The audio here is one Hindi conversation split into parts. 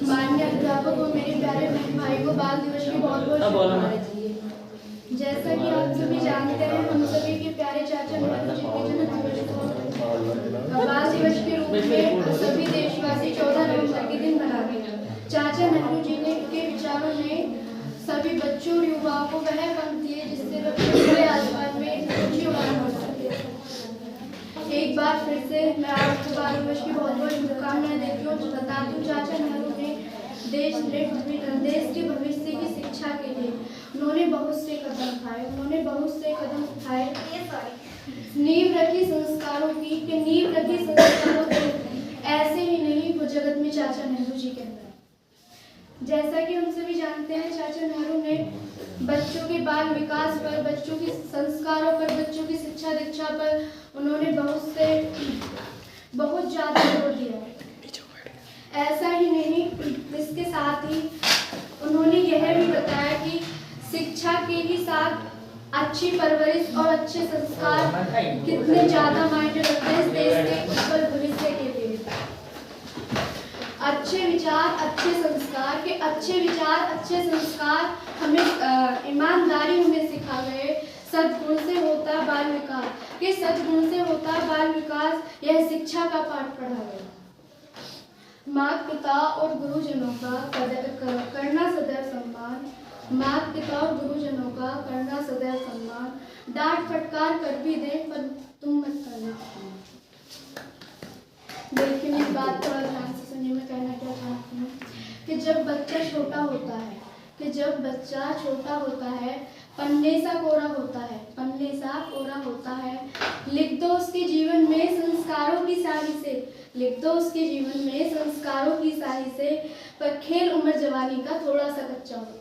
माननीय अध्यापक और मेरे प्यारे बहन भाई को बाल दिवस की बहुत बहुत शुभकामनाएं। जैसा कि आप सभी जानते हैं, हम सभी के प्यारे चाचा नेहरू जी के जन्म दिवस को बाल दिवस के रूप में सभी देशवासी 14 नवंबर के दिन मनाते हैं। चाचा नेहरू जी ने के विचारों में सभी बच्चों और युवाओं को वह पंख दिए जिससे वे खुले आसमान में ऊंची उड़ान हो सके। एक बार फिर से मैं आपको बाल दिवस की बहुत बहुत शुभकामनाएं देती हूँ। बता दूं, चाचा नेहरू ने देश के भविष्य की शिक्षा के लिए उन्होंने बहुत से कदम उठाए। नींव रखी संस्कारों की ऐसे ही नहीं, वो जगत में चाचा नेहरू जी के अंदर। जैसा कि हम सभी जानते हैं, चाचा नेहरू ने बच्चों के बाल विकास पर, बच्चों के संस्कारों पर, बच्चों की शिक्षा दीक्षा पर उन्होंने बहुत ज्यादा जोर दिया। ऐसा ही नहीं, इसके साथ ही उन्होंने यह भी बताया कि शिक्षा के ही साथ अच्छी परवरिश और अच्छे संस्कार कितने ज्यादा मायने रखते हैं इस देश के उज्जवल भविष्य के लिए। अच्छे विचार, अच्छे संस्कार हमें ईमानदारी हमें सिखा गए। सद्गुण से होता बाल विकास, यह शिक्षा का पाठ पढ़ा गया। माता पिता और गुरुजनों का करना सदैव सम्मान। डांट फटकार कर भी दें पर तुम मत करना। देखिए, मेरी बात थोड़ा ध्यान से सुनिए। मैं कहना क्या चाहती हूँ कि जब बच्चा छोटा होता है, पन्ने सा कोरा होता है, लिख दो उसके जीवन में संस्कारों की स्याही से, पर खेल उम्र जवानी का थोड़ा सा कच्चा होता है।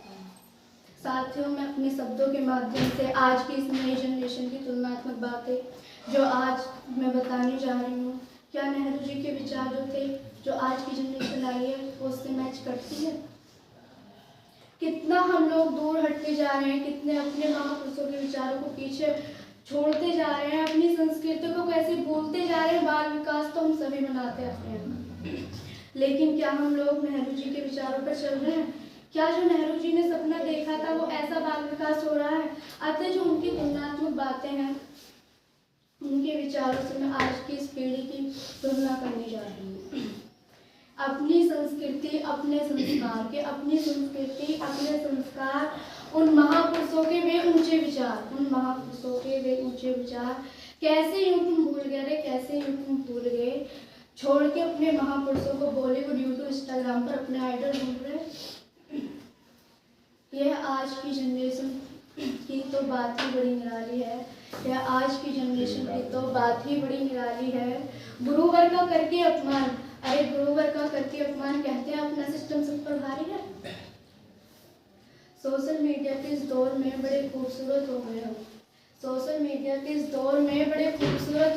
साथियों, मैं अपने शब्दों के माध्यम से आज की इस नई जनरेशन की तुलनात्मक बातें जो आज मैं बताने जा रही हूँ, क्या नेहरू जी के विचार जो थे, जो आज की जनरेशन आई है, वो उससे मैच करती है? कितना हम लोग दूर हटते जा रहे हैं, कितने अपने महापुरुषों के विचारों को पीछे छोड़ते जा रहे हैं, अपनी संस्कृति को कैसे भूलते जा रहे हैं। बाल विकास तो हम सभी मनाते आते हैं, लेकिन क्या हम लोग नेहरू जी के विचारों पर चल रहे हैं? क्या जो नेहरू जी ने सपना देखा था वो ऐसा बाल विकास हो रहा है? अतः जो उनकी तुलनात्मक बातें हैं, उनके विचारों से मैं आज की इस पीढ़ी की तुलना करने जा रही हूँ। अपनी संस्कृति, अपने संस्कार, उन महापुरुषों के वे ऊंचे विचार, कैसे यूं तुम भूल गए, छोड़ के अपने महापुरुषों को बॉलीवुड, यूट्यूब, इंस्टाग्राम पर अपने आइडल ढूंढ रहे। यह आज की जनरेशन की तो बात ही बड़ी निराली है। गुरुवर का करके अपमान, कहते हैं अपना सिस्टम सब पर भारी है। सोशल मीडिया के इस दौर में बड़े खूबसूरत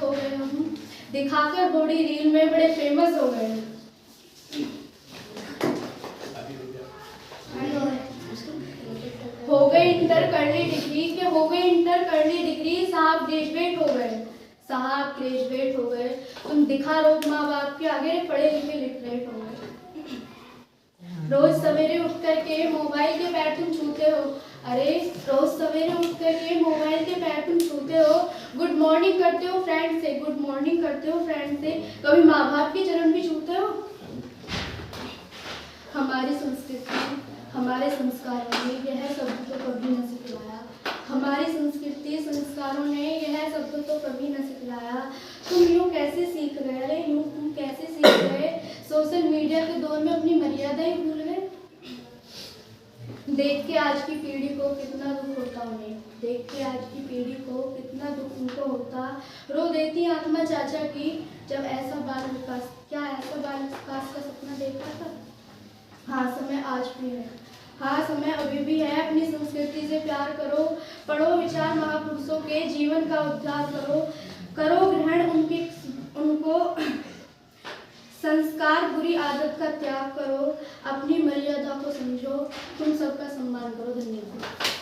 हो गए हम, दिखाकर बॉडी रील में बड़े फेमस हो गए हैं। हो गई इंटर कर ली डिग्री, साहब ग्रेजुएट हो गए। तुम दिखा रहो माँ बाप के आगे, पढ़े लिखे लिटरेट हो गए। रोज सवेरे उठ करके मोबाइल के पैर तुम छूते हो, गुड मॉर्निंग करते हो फ्रेंड से, कभी माँ बाप के चरण भी छूते हो? हमारी संस्कृति, हमारे संस्कारों ने यह शब्द तो कभी न सिखलाया। तुम यूं कैसे सीख गए? सोशल मीडिया के दौर में अपनी मर्यादा ही भूल गए। देख के आज की पीढ़ी को कितना दुख होता, रो देती आत्मा चाचा की, जब ऐसा बाल विकास का सपना देखा था। हाँ, समय अभी भी है। अपनी संस्कृति से प्यार करो, पढ़ो विचार महापुरुषों के, जीवन का उद्धार करो ग्रहण उनको संस्कार, बुरी आदत का त्याग करो, अपनी मर्यादा को समझो, तुम सबका सम्मान करो। धन्यवाद।